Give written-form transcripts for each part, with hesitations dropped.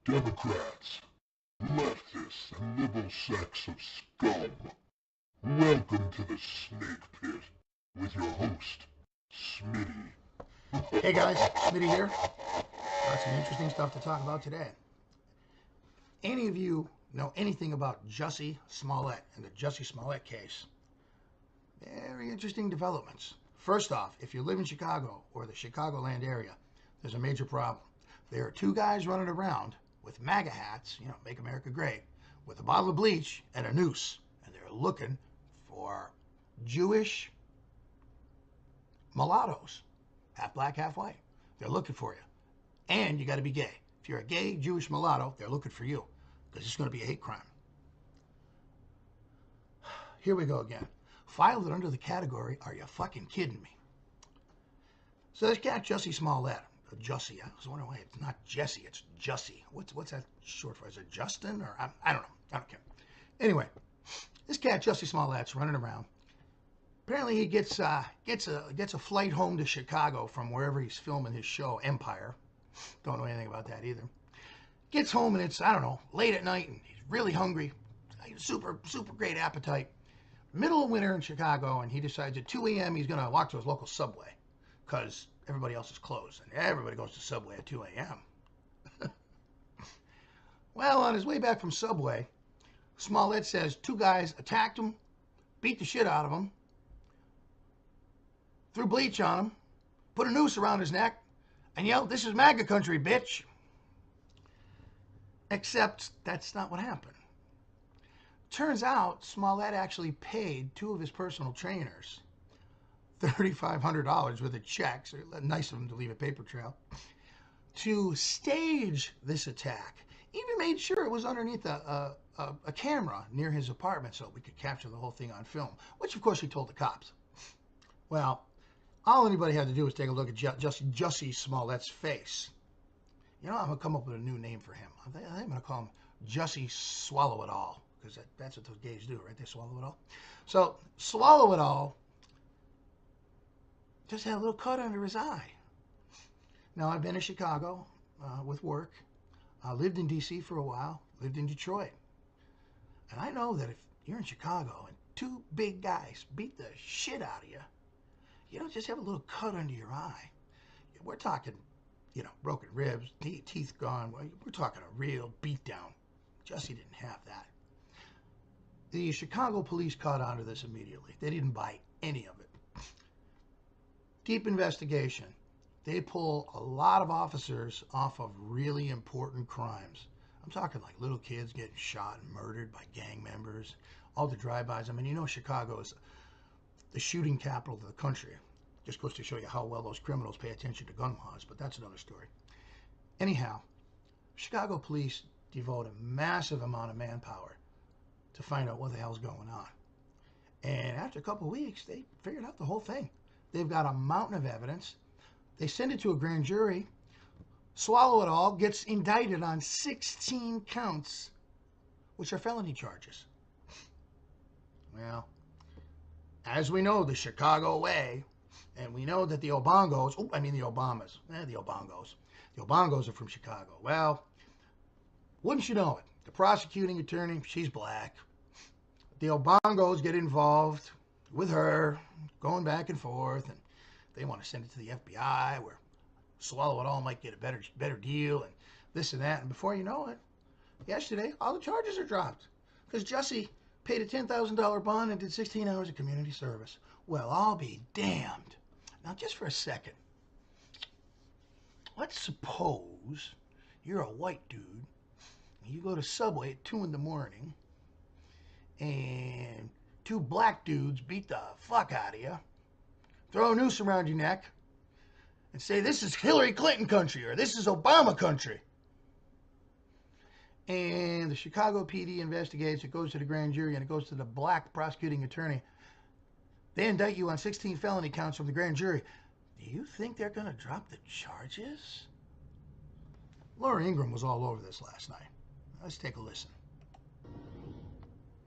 Democrats, leftists, and liberal sects of scum, welcome to the Snake Pit with your host, Smitty. Hey guys, Smitty here. Got some interesting stuff to talk about today. Any of you know anything about Jussie Smollette and the Jussie Smollette case? Very interesting developments. First off, if you live in Chicago or the Chicagoland area, there's a major problem. There are two guys running around with MAGA hats, Make America Great, with a bottle of bleach and a noose, and they're looking for Jewish mulattoes, half black, half white. They're looking for you. And you got to be gay. If you're a gay Jewish mulatto, they're looking for you because it's going to be a hate crime. Here we go again. Filed it under the category, are you fucking kidding me? So this cat, Jussie Smollette, Jussie, I was wondering why it's not Jesse, it's Jussie. What's that short for? Is it Justin? Or I don't know. I don't care. Anyway, this cat, Jussie Smollette's running around. Apparently he gets a flight home to Chicago from wherever he's filming his show, Empire. Don't know anything about that either. Gets home and it's, I don't know, late at night and he's really hungry. Super great appetite. Middle of winter in Chicago, and he decides at 2 a.m. he's going to walk to his local Subway because everybody else is closed and everybody goes to Subway at 2 a.m. Well, on his way back from Subway, Smollette says two guys attacked him, beat the shit out of him, threw bleach on him, put a noose around his neck, and yelled, "This is MAGA country, bitch." Except that's not what happened. Turns out Smollette actually paid two of his personal trainers $3,500 with a check, so nice of him to leave a paper trail, to stage this attack. Even made sure it was underneath a camera near his apartment so we could capture the whole thing on film, which of course he told the cops. Well, all anybody had to do was take a look at Jussie Smollette's face. I'm going to come up with a new name for him. I think I'm going to call him Jussie Swallow It All, because that's what those gays do, right? They swallow it all. So, Swallow It All just had a little cut under his eye. Now, I've been to Chicago with work. I lived in D.C. for a while, lived in Detroit. And I know that if you're in Chicago and two big guys beat the shit out of you, you don't just have a little cut under your eye. We're talking, broken ribs, teeth gone. We're talking a real beatdown. Jussie didn't have that. The Chicago police caught on to this immediately. They didn't buy any of it. Deep investigation. They pull a lot of officers off of really important crimes. I'm talking like little kids getting shot and murdered by gang members, all the drive-bys. I mean, Chicago is the shooting capital of the country. Just goes to show you how well those criminals pay attention to gun laws, but that's another story. Anyhow, Chicago police devote a massive amount of manpower to find out what the hell's going on. And after a couple of weeks, they figured out the whole thing. They've got a mountain of evidence. They send it to a grand jury. Swallow It All gets indicted on 16 counts, which are felony charges. Well, as we know, the Chicago way, and we know that the Obamas, the Obongos are from Chicago. Well, wouldn't you know it? The prosecuting attorney, she's black. The Obongos get involved with her, going back and forth, and they want to send it to the FBI, where Swallow It All might get a better deal, and this and that. And before you know it, yesterday, all the charges are dropped because Jussie paid a $10,000 bond and did 16 hours of community service. Well, I'll be damned. Now, just for a second, let's suppose you're a white dude, and you go to Subway at 2 in the morning, and two black dudes beat the fuck out of you, throw a noose around your neck, and say, "This is Hillary Clinton country," or "This is Obama country." And the Chicago PD investigates, it goes to the grand jury, and it goes to the black prosecuting attorney. They indict you on 16 felony counts from the grand jury. Do you think they're going to drop the charges? Laura Ingraham was all over this last night. Let's take a listen.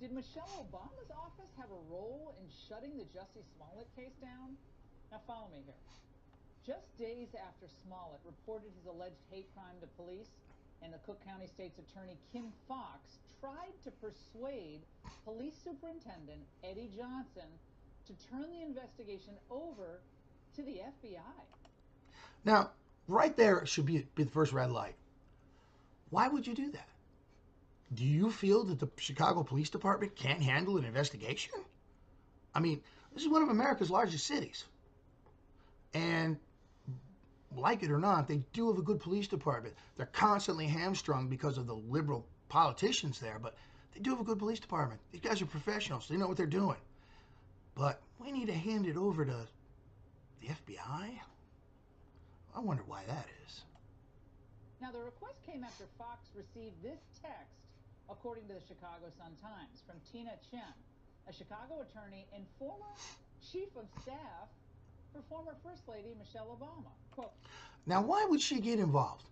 Did Michelle Obama's office have a role in shutting the Jussie Smollette case down? Now follow me here. Just days after Smollette reported his alleged hate crime to police, and the Cook County State's Attorney Kim Foxx tried to persuade Police Superintendent Eddie Johnson to turn the investigation over to the FBI. Now, right there should be the first red light. Why would you do that? Do you feel that the Chicago Police Department can't handle an investigation? I mean, this is one of America's largest cities. And like it or not, they do have a good police department. They're constantly hamstrung because of the liberal politicians there, but they do have a good police department. These guys are professionals. They know what they're doing. But we need to hand it over to the FBI? I wonder why that is. Now, the request came after Fox received this text, according to the Chicago Sun-Times, from Tina Chen, a Chicago attorney and former chief of staff for former First Lady Michelle Obama. Quote, now, why would she get involved?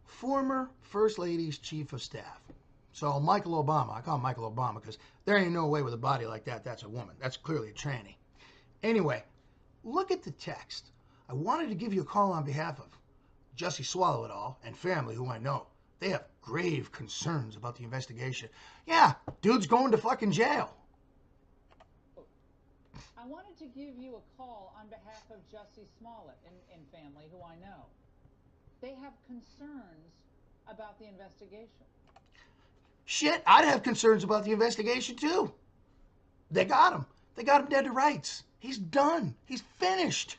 Former First Lady's chief of staff. So Michael Obama, I call him Michael Obama because there ain't no way with a body like that, that's a woman. That's clearly a tranny. Anyway, look at the text. I wanted to give you a call on behalf of Jussie Swallow it all and family who I know. They have grave concerns about the investigation. Yeah, dude's going to fucking jail. I wanted to give you a call on behalf of Jussie Smollette and family who I know. They have concerns about the investigation. Shit, I'd have concerns about the investigation too. They got him. They got him dead to rights. He's done. He's finished.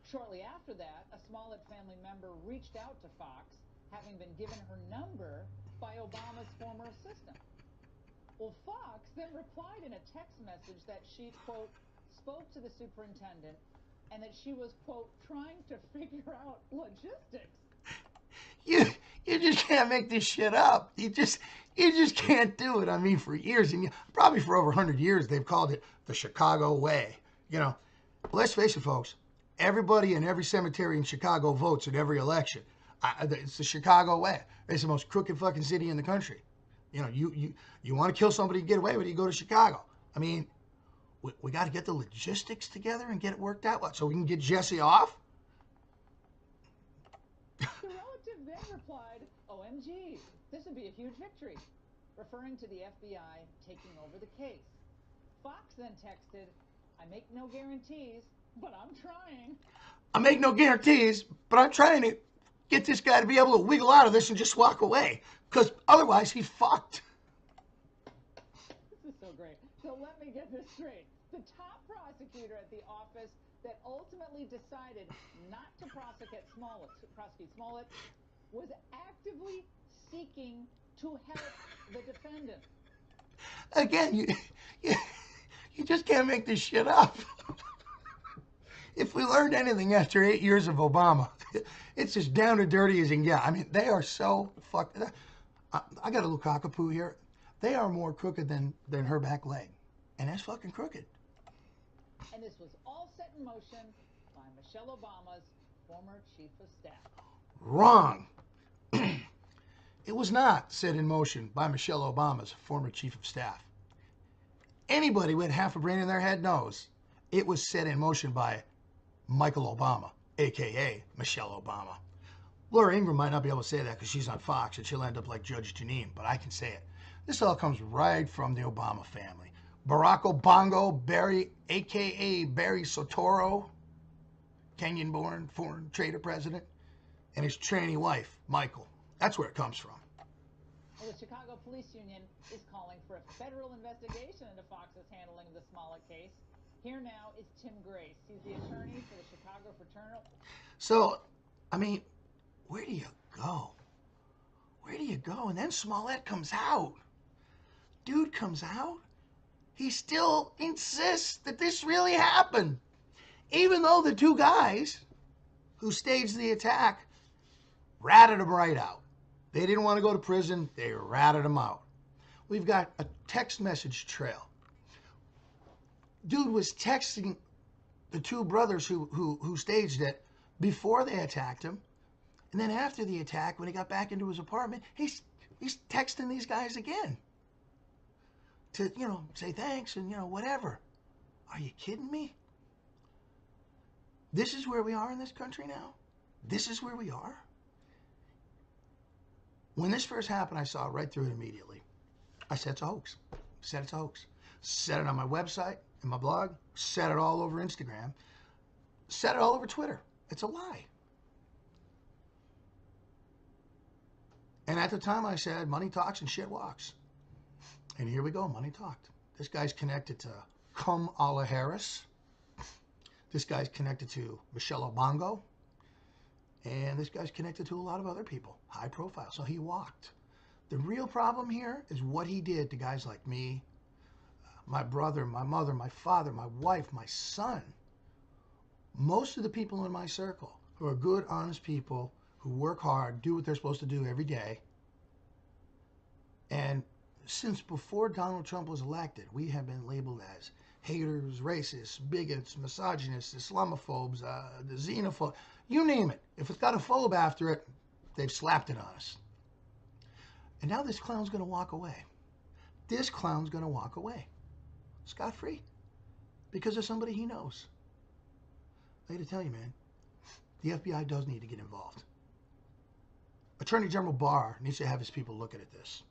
Shortly after that, a Smollette family member reached out to Fox, having been given her number by Obama's former assistant. Well, Fox then replied in a text message that she, quote, spoke to the superintendent and that she was, quote, trying to figure out logistics. You just can't make this shit up. You just can't do it. I mean, for years, and probably for over 100 years, they've called it the Chicago way. You know, let's face it, folks. Everybody in every cemetery in Chicago votes at every election. It's the Chicago way. It's the most crooked fucking city in the country. You know, you want to kill somebody and get away with it, you go to Chicago. I mean, we got to get the logistics together and get it worked out. So we can get Jussie off? The relative then replied, OMG, this would be a huge victory, referring to the FBI taking over the case. Fox then texted, I make no guarantees, but I'm trying. I make no guarantees, but I'm trying to get this guy to be able to wiggle out of this and just walk away, because otherwise he's fucked. This is so great. So let me get this straight. The top prosecutor at the office that ultimately decided not to prosecute Smollette was actively seeking to help the defendant. Again, you just can't make this shit up. If we learned anything after 8 years of Obama, it's as down and dirty as you can get. I mean, they are so fucked. I got a little cockapoo here. They are more crooked than her back leg. And that's fucking crooked. And this was all set in motion by Michelle Obama's former chief of staff. Wrong. It was not set in motion by Michelle Obama's former chief of staff. Anybody with half a brain in their head knows it was set in motion by Michael Obama, a.k.a. Michelle Obama. Laura Ingraham might not be able to say that because she's on Fox and she'll end up like Judge Janine, but I can say it. This all comes right from the Obama family. Barack Obongo Barry, a.k.a. Barry Soetoro, Kenyan-born foreign trader president, and his tranny wife, Michael. That's where it comes from. Well, the Chicago Police Union is calling for a federal investigation into Fox's handling of the Smollette case. Here now is Tim Grace. He's the attorney for the Chicago Fraternal. So, I mean, where do you go? Where do you go? And then Smollette comes out. Dude comes out. He still insists that this really happened. Even though the two guys who staged the attack ratted him right out. They didn't want to go to prison. They ratted him out. We've got a text message trail. Dude was texting the two brothers who staged it before they attacked him. And then after the attack, when he got back into his apartment, he's texting these guys again to, say thanks and, whatever. Are you kidding me? This is where we are in this country now? This is where we are? When this first happened, I saw right through it immediately. I said it's a hoax. Said it's a hoax. Said it on my website, in my blog. Said it all over Instagram. Said it all over Twitter. It's a lie. And at the time I said, money talks and shit walks. And here we go, money talked. This guy's connected to Kamala Harris. This guy's connected to Michelle Obama. And this guy's connected to a lot of other people, high profile. So he walked. The real problem here is what he did to guys like me, my brother, my mother, my father, my wife, my son. Most of the people in my circle who are good, honest people who work hard, do what they're supposed to do every day. And since before Donald Trump was elected, we have been labeled as haters, racists, bigots, misogynists, Islamophobes, the xenophobes, you name it. If it's got a phobe after it, they've slapped it on us. And now this clown's going to walk away. This clown's going to walk away. Scot-free. Because of somebody he knows. I got to tell you, man, the FBI does need to get involved. Attorney General Barr needs to have his people looking at this.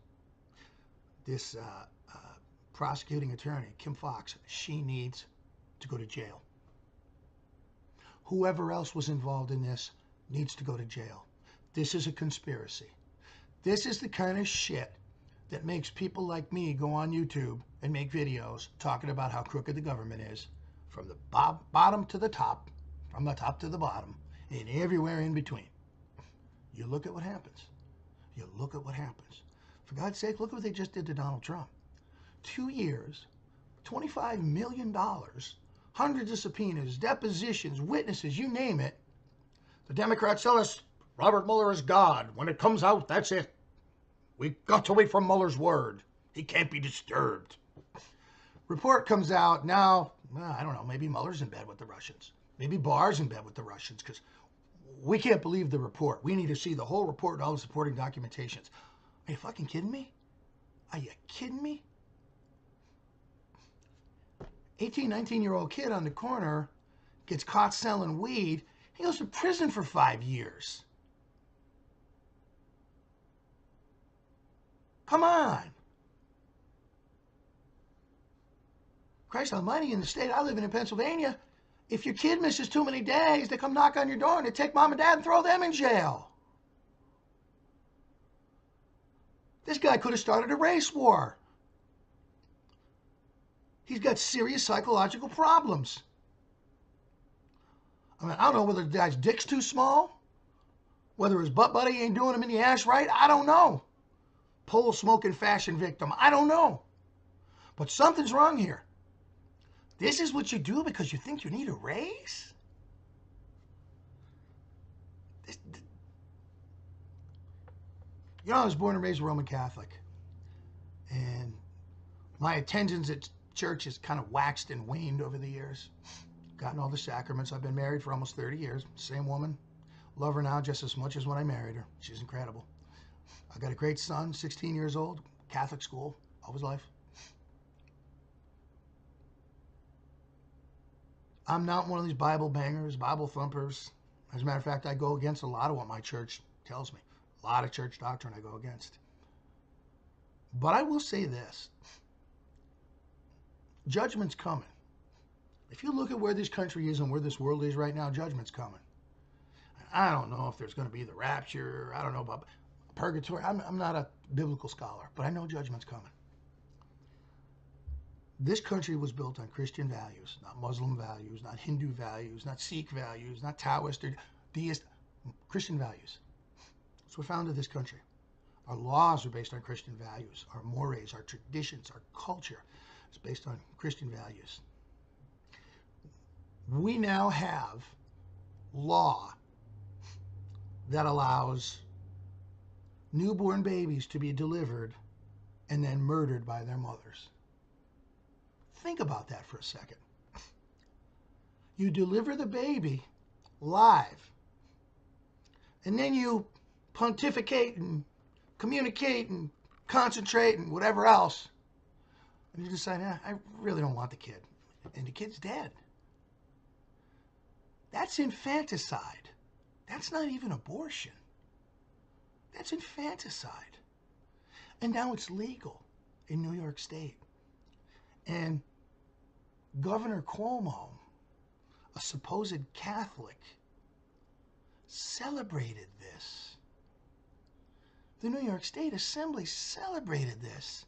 This prosecuting attorney, Kim Foxx, she needs to go to jail. Whoever else was involved in this needs to go to jail. This is a conspiracy. This is the kind of shit that makes people like me go on YouTube and make videos talking about how crooked the government is, from the bottom to the top, from the top to the bottom, and everywhere in between. You look at what happens. You look at what happens. For God's sake, look at what they just did to Donald Trump. 2 years, $25 million, hundreds of subpoenas, depositions, witnesses, you name it. The Democrats tell us Robert Mueller is God. When it comes out, that's it. We've got to wait for Mueller's word. He can't be disturbed. Report comes out now, I don't know, maybe Mueller's in bed with the Russians. Maybe Barr's in bed with the Russians, because we can't believe the report. We need to see the whole report and all the supporting documentations. Are you fucking kidding me? Are you kidding me? 18, 19-year-old kid on the corner gets caught selling weed. He goes to prison for 5 years. Come on. Christ almighty, in the state I live in Pennsylvania, if your kid misses too many days, they come knock on your door and they take mom and dad and throw them in jail. This guy could have started a race war. He's got serious psychological problems. I mean, I don't know whether the guy's dick's too small, whether his butt buddy ain't doing him in the ass right. I don't know. Pole smoking fashion victim. I don't know. But something's wrong here. This is what you do because you think you need a raise? You know, I was born and raised Roman Catholic. And my attendance at church has kind of waxed and waned over the years. Gotten all the sacraments. I've been married for almost 30 years. Same woman. Love her now just as much as when I married her. She's incredible. I got a great son, 16 years old, Catholic school, all his life. I'm not one of these Bible bangers, Bible thumpers. As a matter of fact, I go against a lot of what my church tells me. A lot of church doctrine I go against. But I will say this. Judgment's coming. If you look at where this country is and where this world is right now, judgment's coming. I don't know if there's going to be the rapture. I don't know about purgatory. I'm not a biblical scholar, but I know judgment's coming. This country was built on Christian values, not Muslim values, not Hindu values, not Sikh values, not Taoist or deist, Christian values. That's what founded this country. Our laws are based on Christian values. Our mores, our traditions, our culture is based on Christian values. We now have law that allows newborn babies to be delivered and then murdered by their mothers. Think about that for a second. You deliver the baby live, and then you pontificate and communicate and concentrate and whatever else, and you decide, I really don't want the kid, and the kid's dead. That's infanticide. That's not even abortion. That's infanticide. And now it's legal in New York State. And Governor Cuomo, a supposed Catholic, celebrated this. The New York State Assembly celebrated this.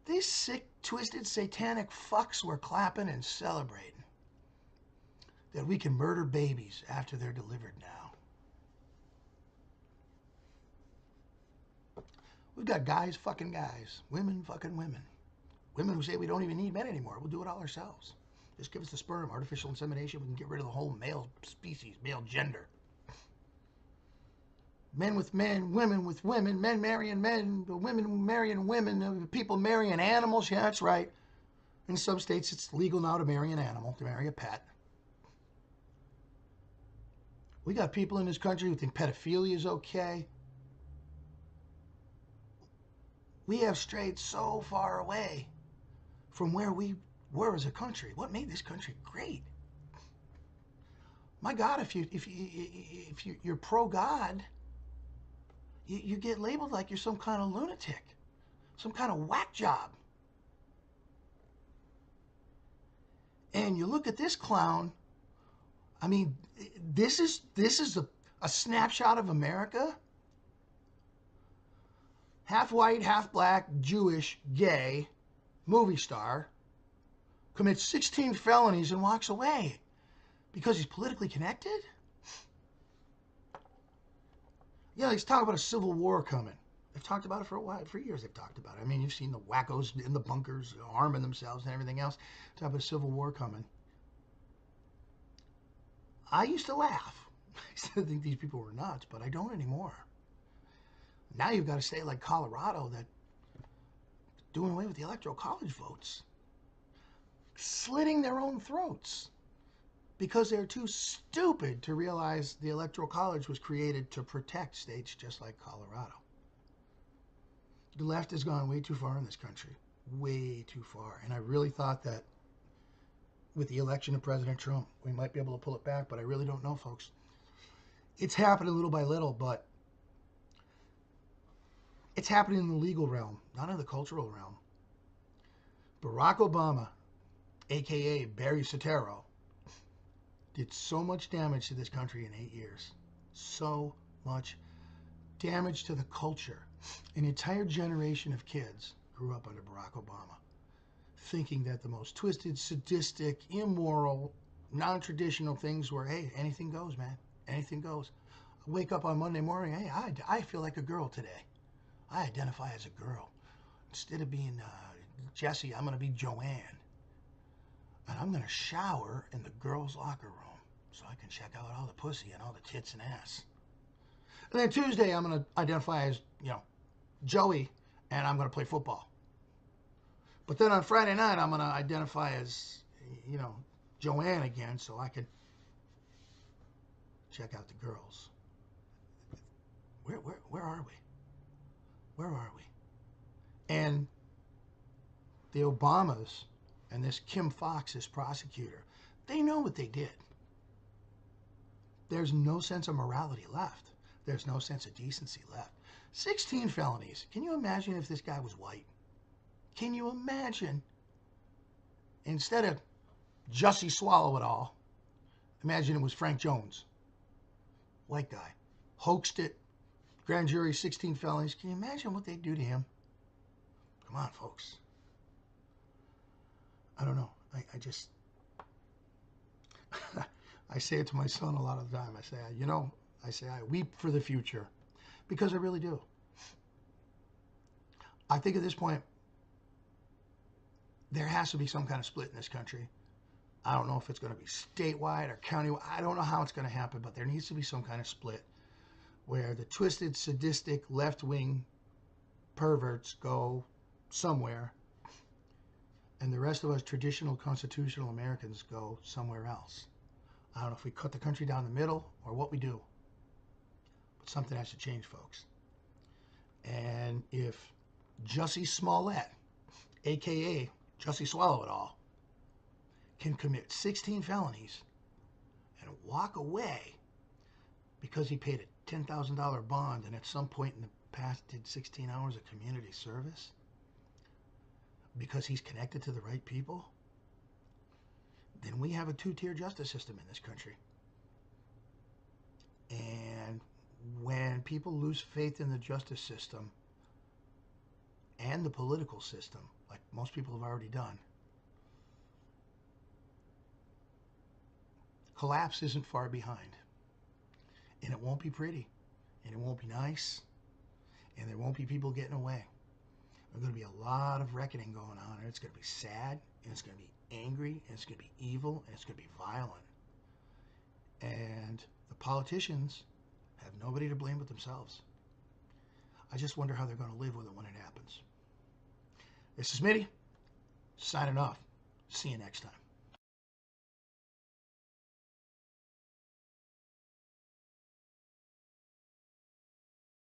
These sick, twisted, satanic fucks were clapping and celebrating that we can murder babies after they're delivered now. We've got guys fucking guys, women fucking women. Women who say we don't even need men anymore. We'll do it all ourselves. Just give us the sperm, artificial insemination. We can get rid of the whole male species, male gender. Men with men, women with women, men marrying men, women marrying women, people marrying animals. Yeah, that's right. In some states, it's legal now to marry an animal, to marry a pet. We got people in this country who think pedophilia is okay. We have strayed so far away from where we were as a country. What made this country great? My God, if you're pro-God, you get labeled like you're some kind of lunatic, some kind of whack job. And you look at this clown. I mean, this is a snapshot of America. Half white, half black, Jewish, gay, movie star, commits 16 felonies and walks away because he's politically connected? Yeah, let's talk about a civil war coming. They've talked about it for a while. For years they've talked about it. I mean, you've seen the wackos in the bunkers arming themselves and everything else. Talk about a civil war coming. I used to laugh. I used to think these people were nuts, but I don't anymore. Now you've got a state like Colorado that doing away with the electoral college votes, slitting their own throats because they're too stupid to realize the electoral college was created to protect states just like Colorado. The left has gone way too far in this country, way too far. And I really thought that with the election of President Trump, we might be able to pull it back, but I really don't know, folks. It's happening little by little, but it's happening in the legal realm, not in the cultural realm. Barack Obama, a.k.a. Barry Soetoro, did so much damage to this country in 8 years. So much damage to the culture. An entire generation of kids grew up under Barack Obama, thinking that the most twisted, sadistic, immoral, non-traditional things were, hey, anything goes, man. Anything goes. I wake up on Monday morning, hey, I feel like a girl today. I identify as a girl. Instead of being Jussie, I'm going to be Joanne. And I'm going to shower in the girls' locker room so I can check out all the pussy and all the tits and ass. And then Tuesday, I'm going to identify as, Joey, and I'm going to play football. But then on Friday night, I'm going to identify as, Joanne again so I can check out the girls. Where are we? Where are we? And the Obamas and this Kim Fox, this prosecutor, they know what they did. There's no sense of morality left. There's no sense of decency left. 16 felonies. Can you imagine if this guy was white? Can you imagine? Instead of Jussie swallow it all, imagine it was Frank Jones. White guy. Hoaxed it. Grand jury, 16 felonies. Can you imagine what they'd do to him? Come on, folks. I don't know. I just... I say it to my son a lot of the time. I say I weep for the future. Because I really do. I think at this point, there has to be some kind of split in this country. I don't know if it's going to be statewide or countywide. I don't know how it's going to happen, but there needs to be some kind of split where the twisted, sadistic, left-wing perverts go somewhere and the rest of us traditional, constitutional Americans go somewhere else. I don't know if we cut the country down the middle or what we do. But something has to change, folks. And if Jussie Smollette, a.k.a. Jussie Swallow It All, can commit 16 felonies and walk away because he paid $10,000 bond and at some point in the past did 16 hours of community service because he's connected to the right people, then we have a two-tier justice system in this country. And when people lose faith in the justice system and the political system, like most people have already done, collapse isn't far behind. And it won't be pretty, and it won't be nice, and there won't be people getting away. There's going to be a lot of reckoning going on, and it's going to be sad, and it's going to be angry, and it's going to be evil, and it's going to be violent. And the politicians have nobody to blame but themselves. I just wonder how they're going to live with it when it happens. This is Smitty, signing off. See you next time.